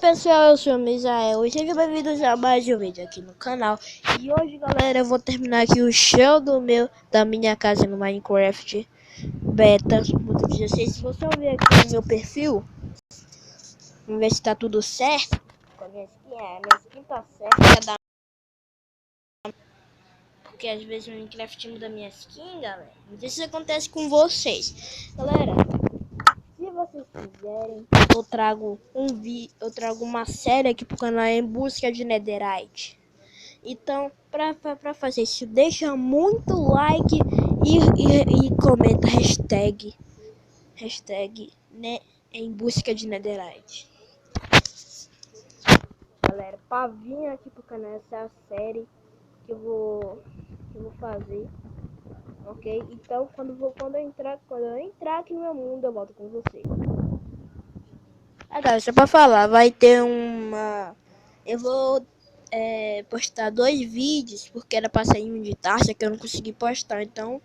pessoal, eu sou o Misael e sejam bem-vindos a mais um vídeo aqui no canal. E hoje, galera, eu vou terminar aqui o chão da minha casa no Minecraft Beta 16. Se você ver aqui no meu perfil, vamos ver se tá tudo certo. Com a minha skin tá certa, porque às vezes o Minecraft muda minha skin, galera. Não sei se isso acontece com vocês, galera. Se vocês quiserem, eu trago uma série aqui pro canal em busca de Netherite. Então, pra fazer isso, deixa muito like e comenta hashtag né, em busca de Netherite. Galera, pra vir aqui pro canal, essa é a série que eu vou fazer. Ok? Então, quando eu entrar aqui no meu mundo, eu volto com vocês. Galera, só pra falar, vai ter uma... Eu vou postar 2 vídeos, porque era pra sair um de tarde, que eu não consegui postar. Então,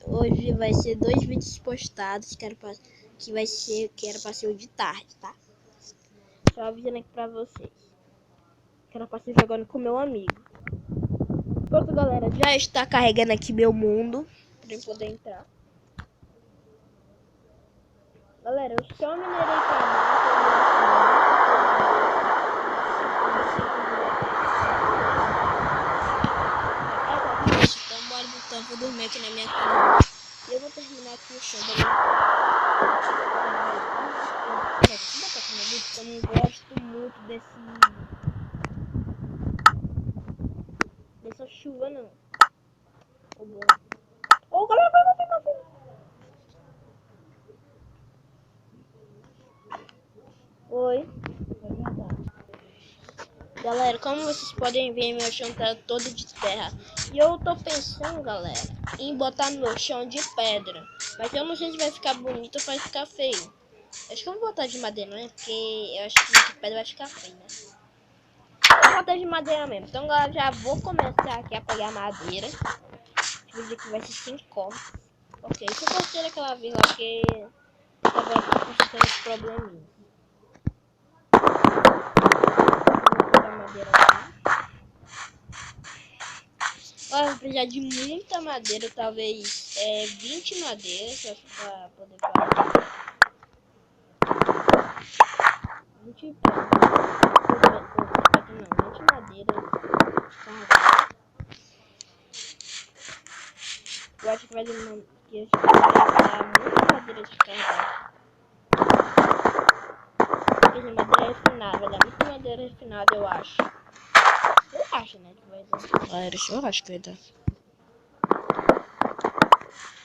hoje vai ser 2 vídeos postados, que era pra ser o de tarde, tá? Só avisando aqui pra vocês. Que era pra ser jogando com meu amigo. Pronto, galera, já está carregando aqui meu mundo, pra eu poder entrar. Galera, eu só minerei pra massa. Então vou dormir aqui na minha cama. E eu vou terminar aqui o chão da minha eu não gosto muito dessa chuva, não. Ô, galera, vai. Oi. Galera, como vocês podem ver, meu chão tá todo de terra. E eu tô pensando, galera, em botar meu chão de pedra. Mas eu não sei se vai ficar bonito ou vai ficar feio. Acho que eu vou botar de madeira, né? Porque eu acho que de pedra vai ficar feio, né? Eu vou botar de madeira mesmo. Então, galera, já vou começar aqui a pegar madeira. Deixa eu ver que vai ser 5 cortes. Ok, isso eu gostei daquela vez lá, porque tava acontecendo esse probleminha. Vou pegar madeira aqui. Ó, vou precisar de muita madeira, talvez 20 madeiras pra poder fazer. 20 madeiras carregadas. Eu acho que vai demorar muita madeira de carregar. Madeira refinada, vai dar muita madeira refinada, eu acho. Eu acho, né, que vai dar. Eu acho que vai dar.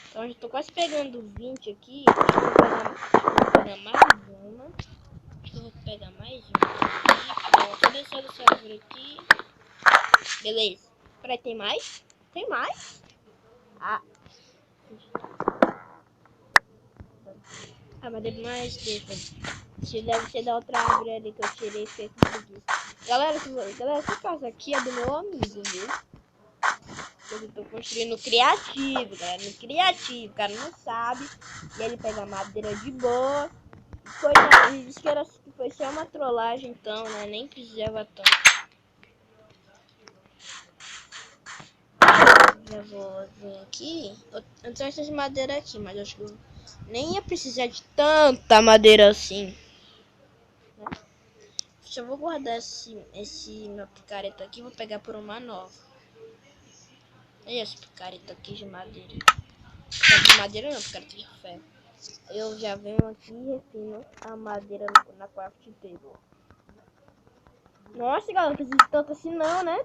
Então eu já tô quase pegando 20 aqui. Acho que eu vou pegar mais uma. Acho que eu vou pegar mais uma. Vou descer essa árvore aqui. Beleza. Peraí, tem mais? Tem mais? Ah. Ah, mas tem mais, deixa. Deve ser da outra árvore ali que eu tirei e fiquei com preguiça. Galera, essa casa aqui é do meu amigo, viu? Eu tô construindo criativo, galera. No criativo, o cara não sabe. E ele pega madeira de boa. Ele disse que foi só uma trollagem, então, né? Nem precisava tanto. Já vou vir aqui. Eu tenho essas madeiras aqui, mas acho que eu nem ia precisar de tanta madeira assim. Né? Já vou guardar esse meu picareta aqui. Vou pegar por uma nova. Olha esse picareta aqui de madeira. De madeira não, picareta de ferro. Eu já venho aqui e refino a madeira na craft table. Nossa, galera, não precisa de tanto assim não, né?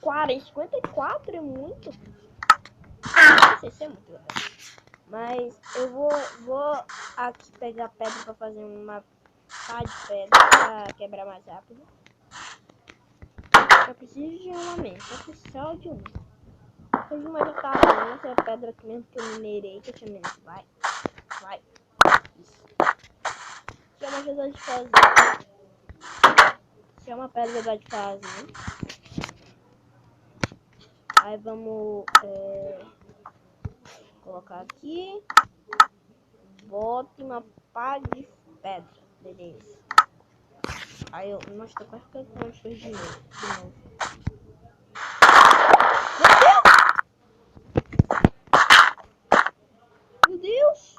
54 é muito. Não sei se é muito, galera. Mas eu vou aqui pegar pedra pra fazer uma pá de pedra pra quebrar mais rápido. Eu preciso de uma mesmo, só de uma. Se de uma já tá bom, essa é a pedra aqui mesmo que eu minerei, que eu tinha minerado. Vai. Isso. Isso é uma coisa de fazer. Isso é uma pedra de fazer. Aí vamos colocar aqui. Bota uma pá de pedra. Beleza. Aí eu... Nossa, tô quase ficando com as coisas de novo. Meu Deus!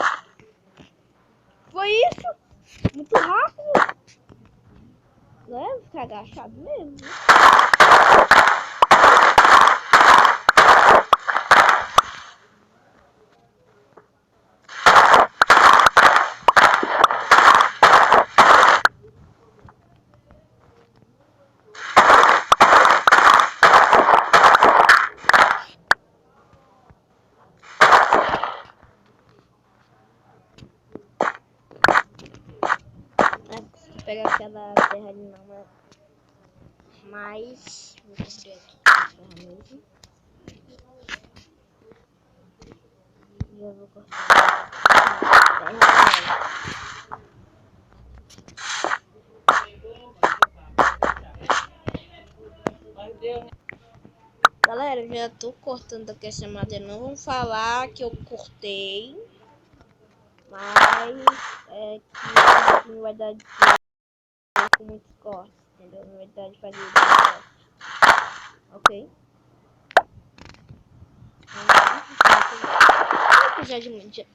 Foi isso? Muito rápido! Deve ficar agachado mesmo. Pegar aquela terra ali não, né? Mas vou cobrir aqui com a terra mesmo. E já vou cortar a terra. Galera, eu já tô cortando aqui essa madeira. Não vão falar que eu cortei. Mas é que não vai dar de com muitos cortes, entendeu? Não vai dar de fazer muitos cortes. Ok? Vou precisar de muito.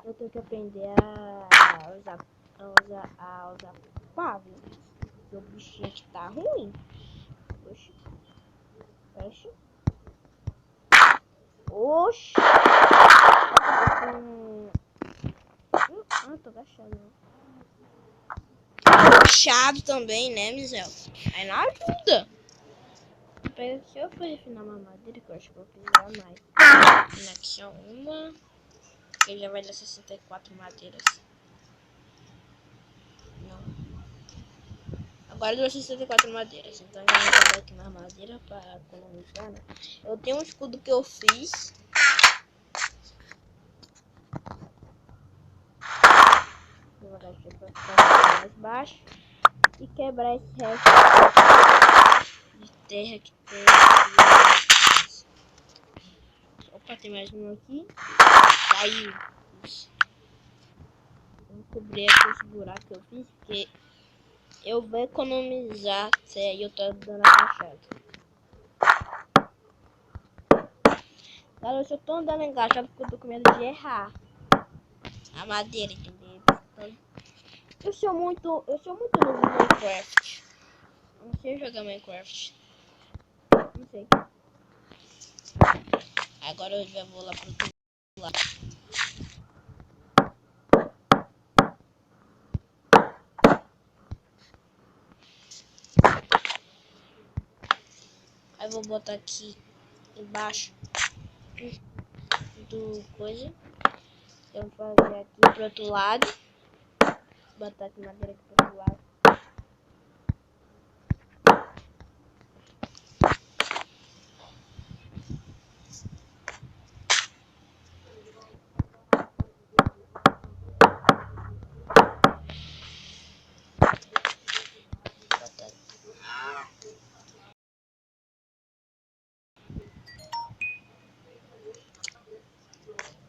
Eu tenho que aprender a usar pavos. O bichinho aqui tá ruim. Oxi. Oxi. Oxi. Tô agachado. Agachado também, né, Mizel? Aí não ajuda. Se eu for refinar uma madeira, que eu acho que eu vou precisar mais. Aqui só uma. Que já vai dar 64 madeiras. Não. Agora deu 64 madeiras. Então já vou botar aqui mais madeira para economizar, né? Eu tenho um escudo que eu fiz. Vou jogar aqui para ficar mais baixo. E quebrar esse resto de terra que tem aqui. Opa, tem mais um aqui. Caiu. Vou cobrir aqui esse buraco que eu fiz, porque eu vou economizar. E eu tô dando agachado. Galera, eu só tô andando agachado porque eu tô com medo de errar a madeira, entendeu? Então, eu sou muito novo no Minecraft. Eu não sei jogar Minecraft. Não sei. Agora eu já vou lá pro outro lado. Aí vou botar aqui embaixo do coisa. Eu vou fazer aqui pro outro lado. Vou botar aqui madeira aqui pro outro lado.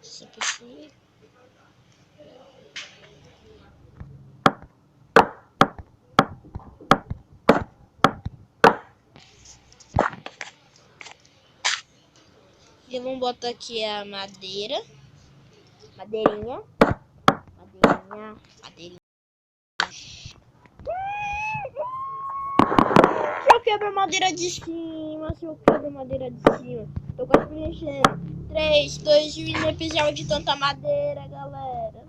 Essa pessoa. E vamos botar aqui a madeira. Madeirinha. Se eu quebro a madeira de cima, tô quase preenchendo. 3, 2, 1, nem precisava de tanta madeira, galera.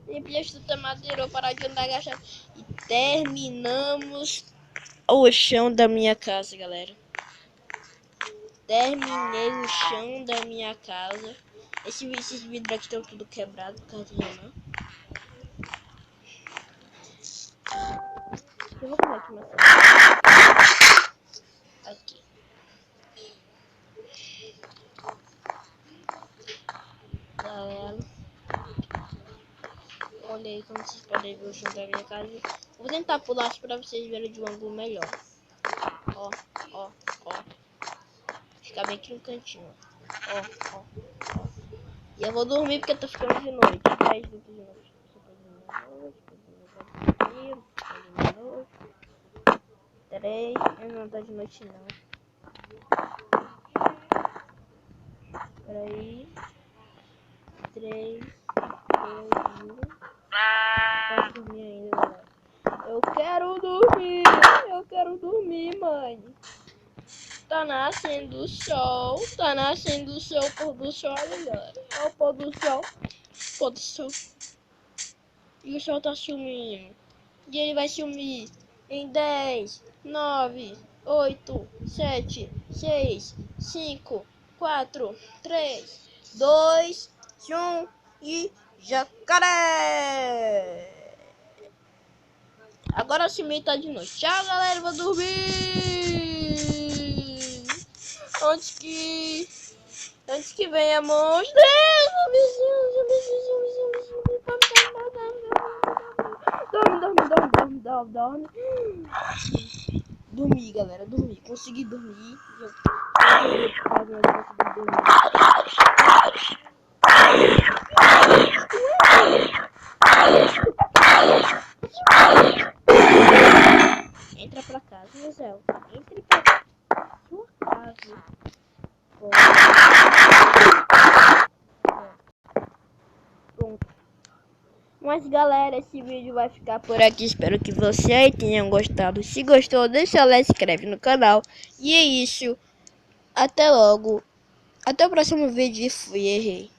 Nem precisava de tanta madeira, eu vou parar de andar agachado. E terminamos o chão da minha casa, galera. Terminei o chão da minha casa. Esses vidros aqui estão tudo quebrados por causa de mim. Eu vou comer aqui maçã. Aqui. Galera. Olha aí como vocês podem ver o chão da minha casa. Vou tentar pular para vocês verem de um ângulo melhor. Ó. Ficar bem aqui no cantinho. Ó. E eu vou dormir porque tá ficando de noite. 10 minutos de noite. meia-noite. 3, eu não tá de noite não. Peraí. 3, 2, 1. Posso dormir ainda, galera. Eu quero dormir, mãe. Tá nascendo o sol, pôr do sol, galera. É o pôr do sol, E o sol tá sumindo. E ele vai sumir em 10, 9, 8, 7, 6, 5, 4, 3, 2, 1 e jacaré! Agora sim tá de noite. Tchau, galera, vou dormir. Antes que venha monstro. Dorme. Dormi, galera, dormi. Consegui dormir. Entra pra casa, Gisele. Entre pra sua casa. Pronto. Mas galera, esse vídeo vai ficar por aqui. Espero que vocês tenham gostado. Se gostou, deixa o like, se inscreve no canal. E é isso. Até logo. Até o próximo vídeo. E fui, errei.